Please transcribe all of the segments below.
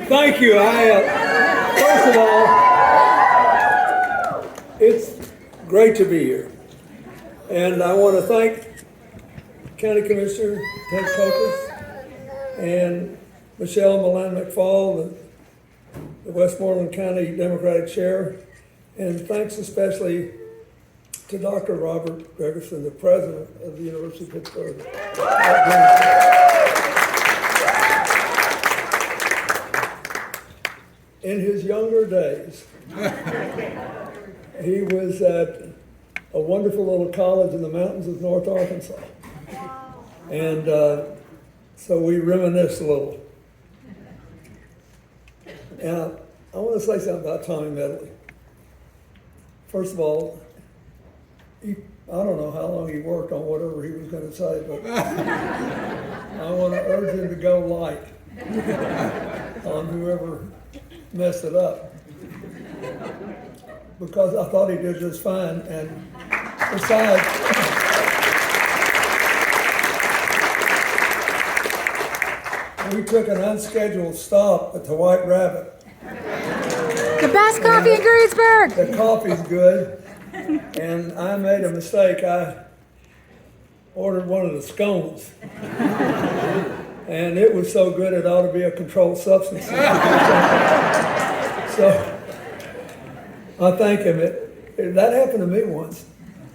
Thank you. First of all, it's great to be here. And I want to thank County Commissioner Ted Copus and Michelle Milan McFall, the Westmoreland County Democratic Chair, and thanks especially to Dr. Robert Gregerson, the president of the University of Pittsburgh. In his younger days, he was at a wonderful little college in the mountains of North Arkansas. And so we reminisce a little. And I want to say something about Tommy Medley. First of all, I don't know how long he worked on whatever he was going to say, but I want to urge him to go light on whoever messed it up, because I thought he did just fine. And besides, we took an unscheduled stop at the White Rabbit. The best coffee in Greensburg! The coffee's good, and I made a mistake. I ordered one of the scones, and it was so good it ought to be a controlled substance. So I thank him. That happened to me once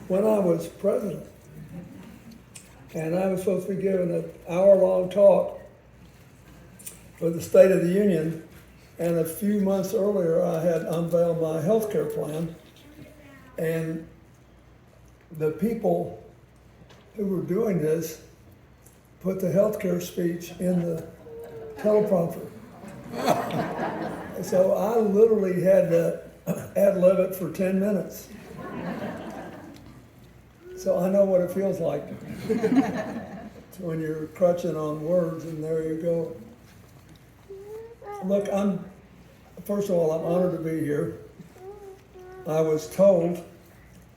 when I was president, and I was supposed to be giving an hour-long talk for the State of the Union, and a few months earlier I had unveiled my health care plan, and the people who were doing this put the health care speech in the teleprompter. So I literally had to ad-lib it for 10 minutes. So I know what it feels like when you're crutching on words, and there you go. Look, first of all, I'm honored to be here. I was told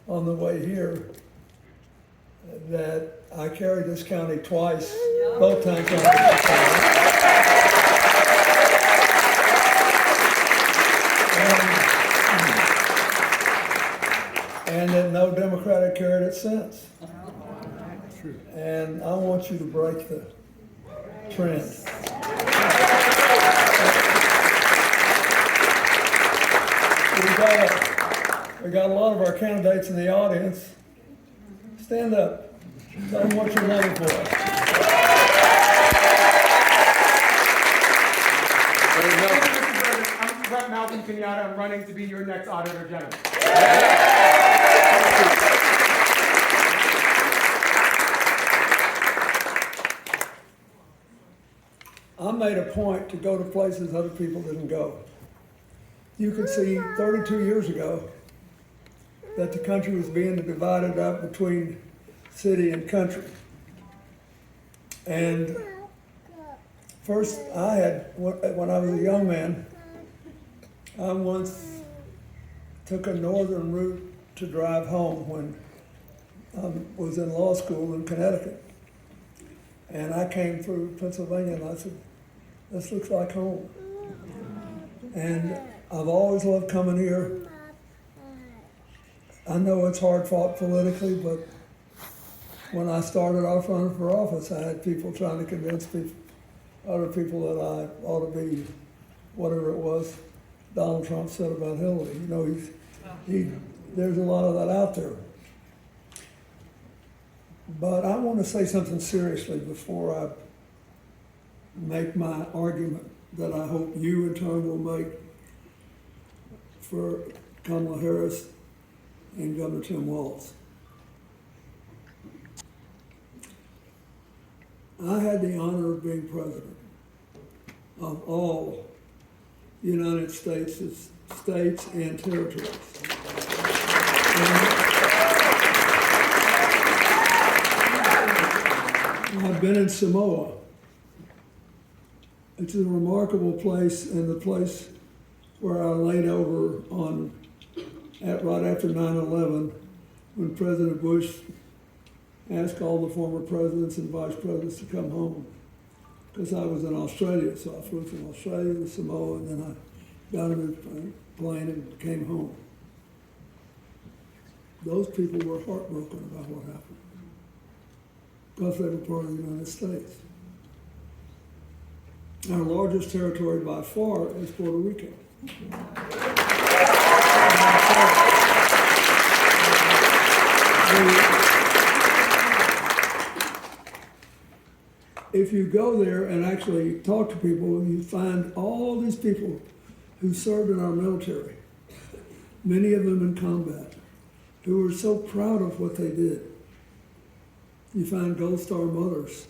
on the way here that I carried this county twice, both times I was and that no Democratic carried it since. And I want you to break the trend. We got a lot of our candidates in the audience. Stand up. Tell them what you're running for. I'm Rep. Malcolm Kenyatta. I'm running to be your next Auditor General. I made a point to go to places other people didn't go. You could see 32 years ago that the country was being divided up between city and country. And first, when I was a young man, I once took a northern route to drive home when I was in law school in Connecticut. And I came through Pennsylvania and I said, this looks like home. And I've always loved coming here. I know it's hard fought politically, but when I started off running for office, I had people trying to convince other people that I ought to be whatever it was Donald Trump said about Hillary. You know, there's a lot of that out there. But I want to say something seriously before I make my argument that I hope you in turn will make for Kamala Harris and Governor Tim Walz. I had the honor of being president of all United States and territories. And I've been in Samoa. It's a remarkable place, and the place where I laid over right after 9/11, when President Bush asked all the former presidents and vice presidents to come home. because I was in Australia, so I flew from Australia to Samoa, and then I got in a plane and came home. Those people were heartbroken about what happened because they were part of the United States. Our largest territory by far is Puerto Rico. If you go there and actually talk to people, you find all these people who served in our military, many of them in combat, who were so proud of what they did. You find Gold Star mothers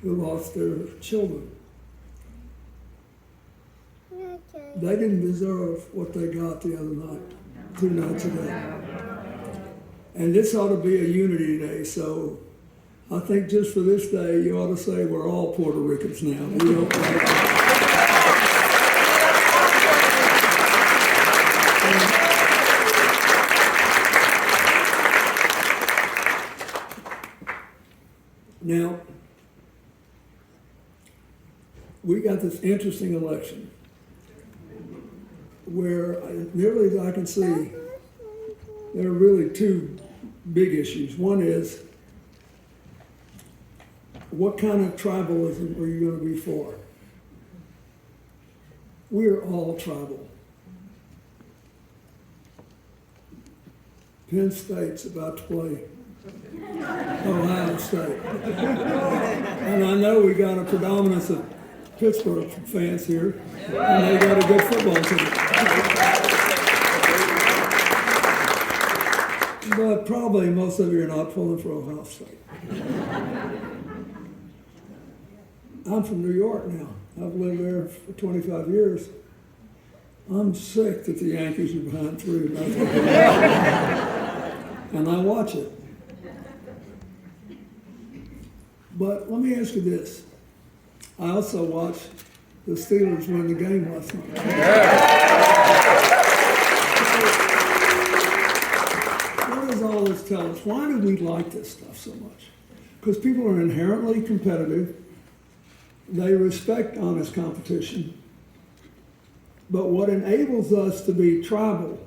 who lost their children. They didn't deserve what they got the other night, 2 nights ago. And this ought to be a unity day, so I think just for this day, you ought to say we're all Puerto Ricans now. We don't Now, we got this interesting election where, nearly as I can see, there are really 2 big issues. One is, what kind of tribalism are you going to be for? We're all tribal. Penn State's about to play Ohio State. And I know we got a predominance of Pittsburgh fans here, and they got a good football team. But probably most of you are not pulling for Ohio State. I'm from New York now. I've lived there for 25 years. I'm sick that the Yankees are behind 3-0. And I watch it. But let me ask you this. I also watched the Steelers win the game last night. What does all this tell us? Why do we like this stuff so much? Because people are inherently competitive. They respect honest competition. But what enables us to be tribal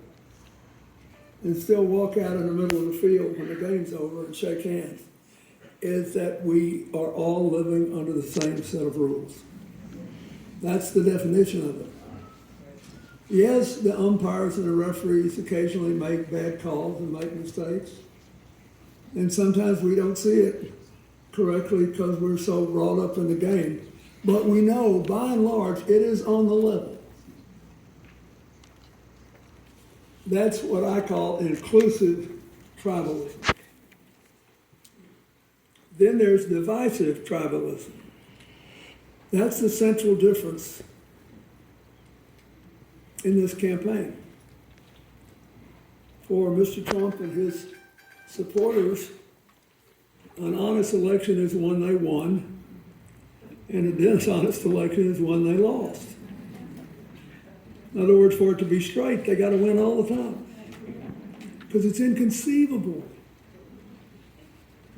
and still walk out in the middle of the field when the game's over and shake hands is that we are all living under the same set of rules. That's the definition of it. Yes, the umpires and the referees occasionally make bad calls and make mistakes. And sometimes we don't see it correctly because we're so wrought up in the game. But we know, by and large, it is on the level. That's what I call inclusive tribalism. Then there's divisive tribalism. That's the central difference in this campaign. For Mr. Trump and his supporters, an honest election is one they won, and a dishonest election is one they lost. In other words, for it to be straight, they got to win all the time. Because it's inconceivable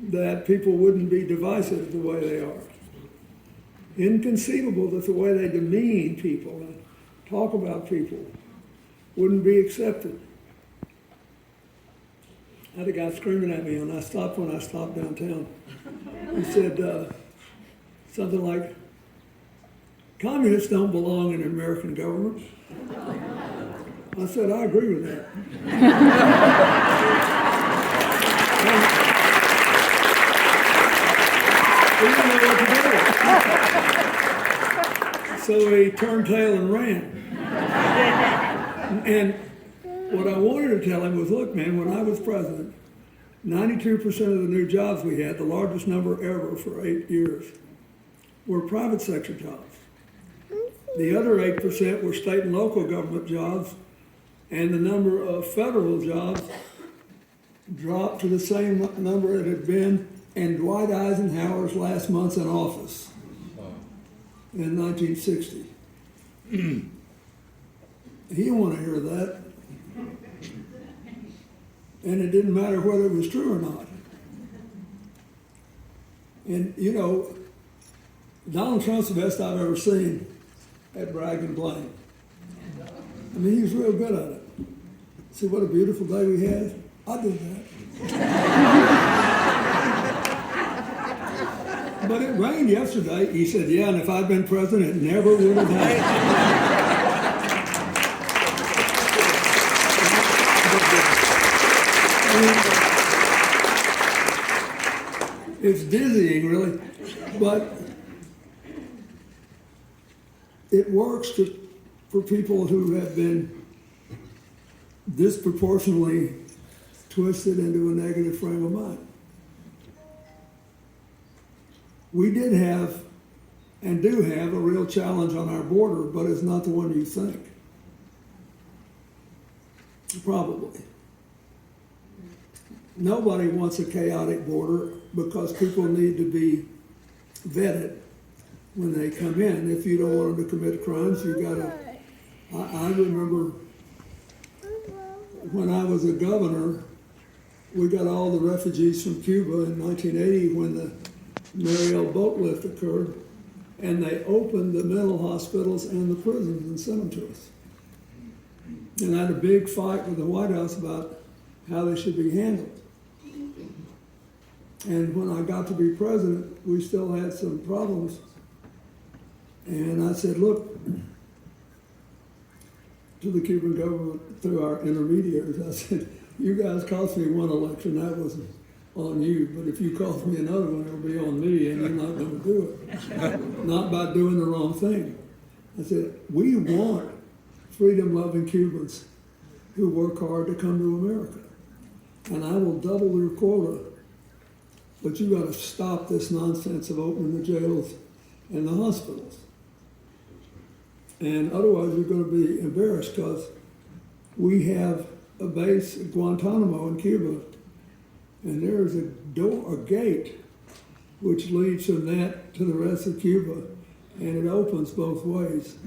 that people wouldn't be divisive the way they are. Inconceivable that the way they demean people and talk about people wouldn't be accepted. I had a guy screaming at me when I stopped downtown. He said something like, "Communists don't belong in the American government." I said, I agree with that. He didn't know what to do. So he turned tail and ran. And what I wanted to tell him was, look, man, when I was president, 92% of the new jobs we had, the largest number ever for 8 years, were private sector jobs. The other 8% were state and local government jobs, and the number of federal jobs dropped to the same number it had been in Dwight Eisenhower's last months in office in 1960. He didn't want to hear that. And it didn't matter whether it was true or not. And, you know, Donald Trump's the best I've ever seen at brag and blame. I mean, he was real good at it. See what a beautiful day we had? I did that. But it rained yesterday. He said, yeah, and if I'd been president, it never would have happened. It's dizzying, really, but it works for people who have been disproportionately twisted into a negative frame of mind. We did have and do have a real challenge on our border, but it's not the one you think. Probably. Nobody wants a chaotic border because people need to be vetted when they come in. If you don't want them to commit crimes, you gotta. I remember when I was a governor, we got all the refugees from Cuba in 1980 when the Mariel boat lift occurred, and they opened the mental hospitals and the prisons and sent them to us. And I had a big fight with the White House about how they should be handled. And when I got to be president, we still had some problems. And I said, look, to the Cuban government through our intermediaries, I said, you guys cost me one election, that wasn't on you, but if you cost me another one, it'll be on me, and you're not going to do it. Not by doing the wrong thing. I said, we want freedom-loving Cubans who work hard to come to America. And I will double your quota, but you got to stop this nonsense of opening the jails and the hospitals. And otherwise you're going to be embarrassed because we have a base at Guantanamo in Cuba, and there is a gate, which leads from that to the rest of Cuba, and it opens both ways.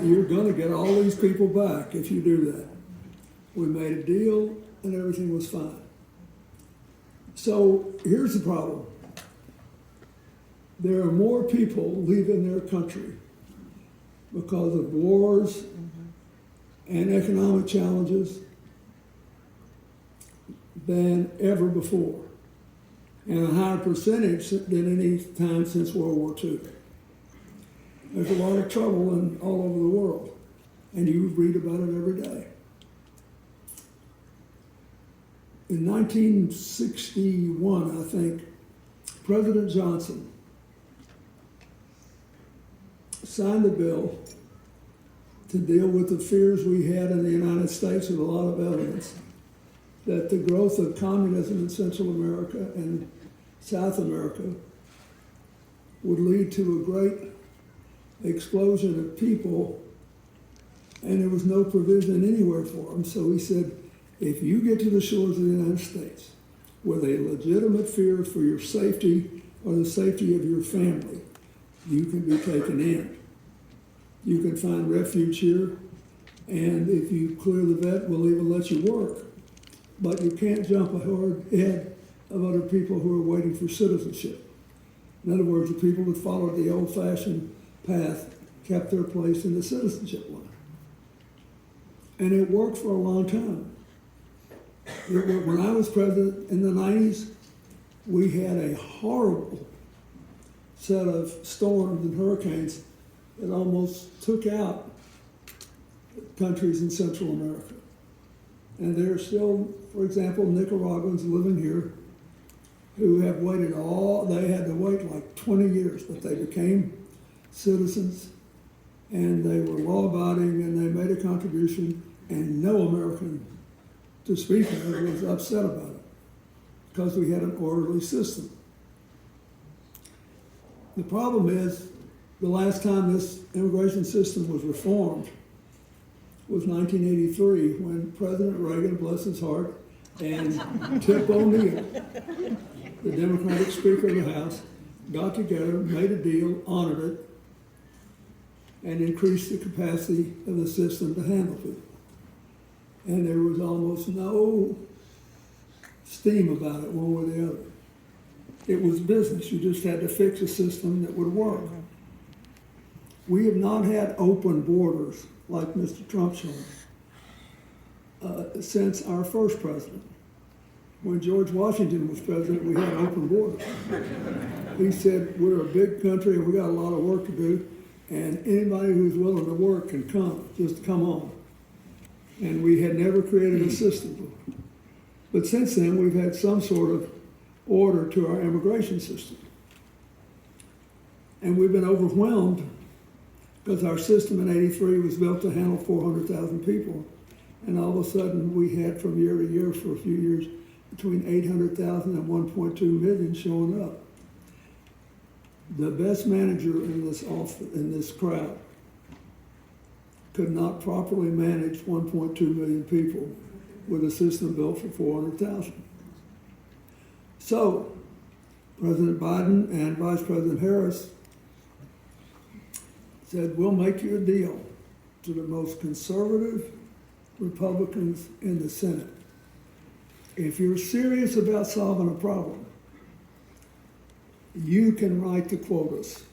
You're going to get all these people back if you do that. We made a deal, and everything was fine. So here's the problem. There are more people leaving their country because of wars and economic challenges than ever before, and a higher percentage than any time since World War II. There's a lot of trouble all over the world, and you read about it every day. In 1961, I think, President Johnson signed a bill to deal with the fears we had in the United States with a lot of evidence that the growth of communism in Central America and South America would lead to a great explosion of people, and there was no provision anywhere for them. So he said, if you get to the shores of the United States with a legitimate fear for your safety or the safety of your family, you can be taken in. You can find refuge here, and if you clear the vet, we'll even let you work. But you can't jump ahead of other people who are waiting for citizenship. In other words, the people that followed the old-fashioned path kept their place in the citizenship line. And it worked for a long time. When I was president in the 90s, we had a horrible set of storms and hurricanes that almost took out countries in Central America. And there are still, for example, Nicaraguans living here who have waited they had to wait like 20 years, but they became citizens, and they were law-abiding, and they made a contribution, and no American to speak of was upset about it because we had an orderly system. The problem is, the last time this immigration system was reformed was 1983, when President Reagan, bless his heart, and Tip O'Neill, the Democratic Speaker of the House, got together, made a deal, honored it, and increased the capacity of the system to handle people. And there was almost no steam about it, one way or the other. It was business. You just had to fix a system that would work. We have not had open borders like Mr. Trump showed since our first president. When George Washington was president, we had open borders. He said, we're a big country and we got a lot of work to do, and anybody who's willing to work can come, just come on. And we had never created a system. But since then, we've had some sort of order to our immigration system. And we've been overwhelmed because our system in '83 was built to handle 400,000 people. And all of a sudden, we had from year to year for a few years between 800,000 and 1.2 million showing up. The best manager in this crowd could not properly manage 1.2 million people with a system built for 400,000. So, President Biden and Vice President Harris said, we'll make you a deal to the most conservative Republicans in the Senate. If you're serious about solving a problem, you can write the quotas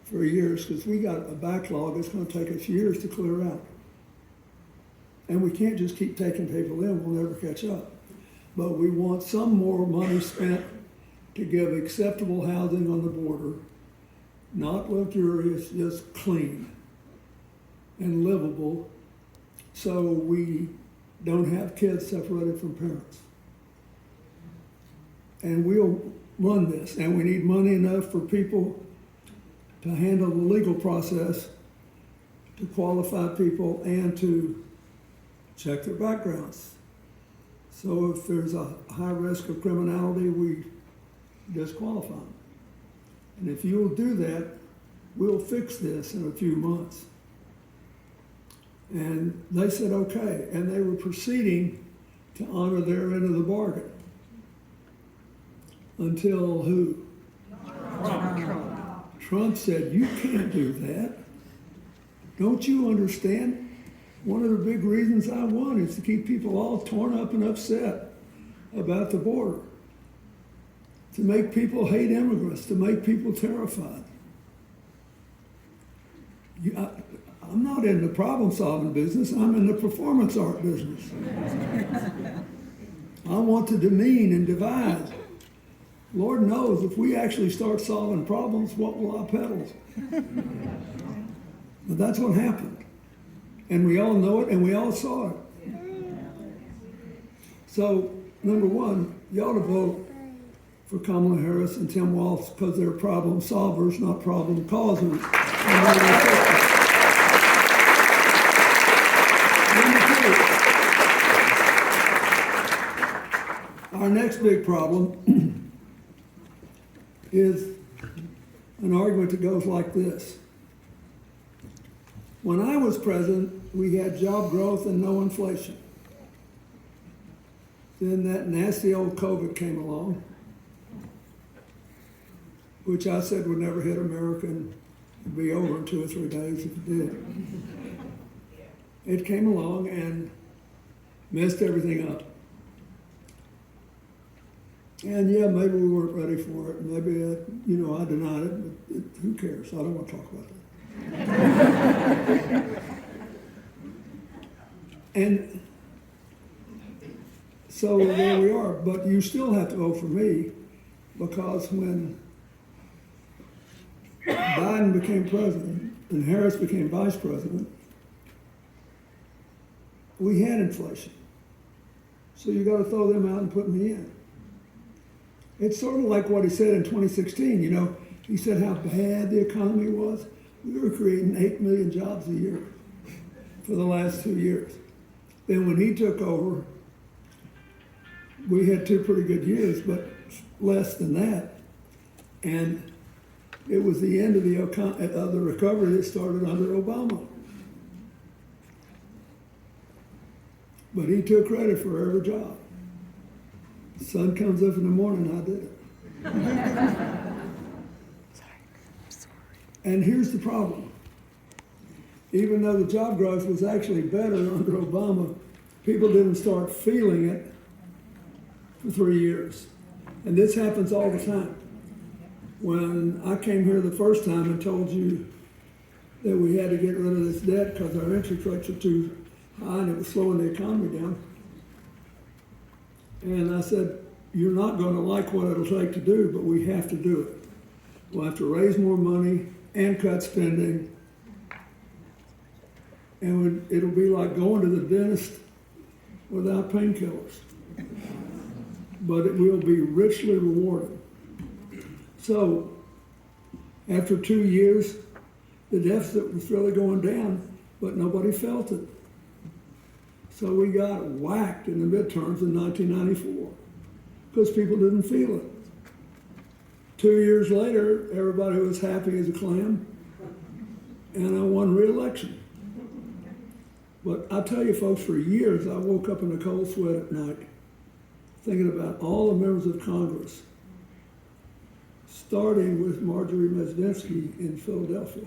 for years, because we got a backlog that's going to take us years to clear out. And we can't just keep taking people in, we'll never catch up. But we want some more money spent to give acceptable housing on the border, not luxurious, just clean and livable, so we don't have kids separated from parents. And we'll run this, and we need money enough for people to handle the legal process, to qualify people, and to check their backgrounds. So if there's a high risk of criminality, we disqualify them. And if you'll do that, we'll fix this in a few months. And they said, okay. And they were proceeding to honor their end of the bargain. Until who? Trump said, you can't do that. Don't you understand? One of the big reasons I won is to keep people all torn up and upset about the border. To make people hate immigrants, to make people terrified. I'm not in the problem-solving business, I'm in the performance art business. I want to demean and divide. Lord knows, if we actually start solving problems, what will I peddle? But that's what happened. And we all know it, and we all saw it. So, number one, you ought to vote for Kamala Harris and Tim Walz because they're problem solvers, not problem causers. Our next big problem is an argument that goes like this. When I was president, we had job growth and no inflation. Then that nasty old COVID came along, which I said would never hit America and it'd be over in 2 or 3 days if it did. It came along and messed everything up. And yeah, maybe we weren't ready for it. Maybe, I denied it, but who cares? I don't want to talk about that. And so there we are. But you still have to vote for me, because when Biden became president and Harris became vice president, we had inflation. So you got to throw them out and put me in. It's sort of like what he said in 2016, he said how bad the economy was. We were creating 8 million jobs a year for the last 2 years. Then when he took over, we had 2 pretty good years, but less than that. And it was the end of the recovery that started under Obama. But he took credit for every job. The sun comes up in the morning, I did it. And here's the problem. Even though the job growth was actually better under Obama, people didn't start feeling it for 3 years. And this happens all the time. when I came here the first time and told you that we had to get rid of this debt because our interest rates are too high and it was slowing the economy down. And I said, you're not going to like what it'll take to do, but we have to do it. We'll have to raise more money and cut spending. And it'll be like going to the dentist without painkillers. But it will be richly rewarded. So, after 2 years, the deficit was really going down, but nobody felt it. So we got whacked in the midterms in 1994 because people didn't feel it. 2 years later, everybody was happy as a clam, and I won re-election. But I tell you folks, for years I woke up in a cold sweat at night thinking about all the members of Congress, starting with Marjorie Mesdinsky in Philadelphia,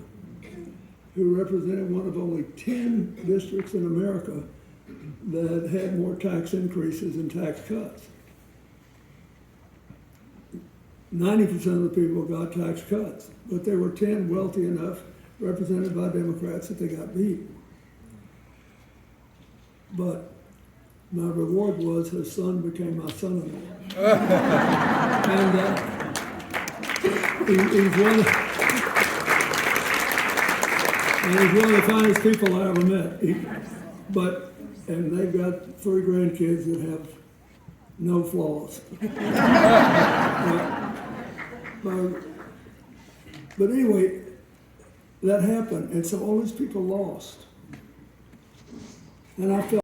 who represented one of only 10 districts in America that had more tax increases and tax cuts. 90% of the people got tax cuts, but there were 10 wealthy enough, represented by Democrats, that they got beat. But my reward was her son became my son-in-law. And he's one of the finest people I ever met. And they've got 3 grandkids that have no flaws. But anyway, that happened, and so all these people lost. And I felt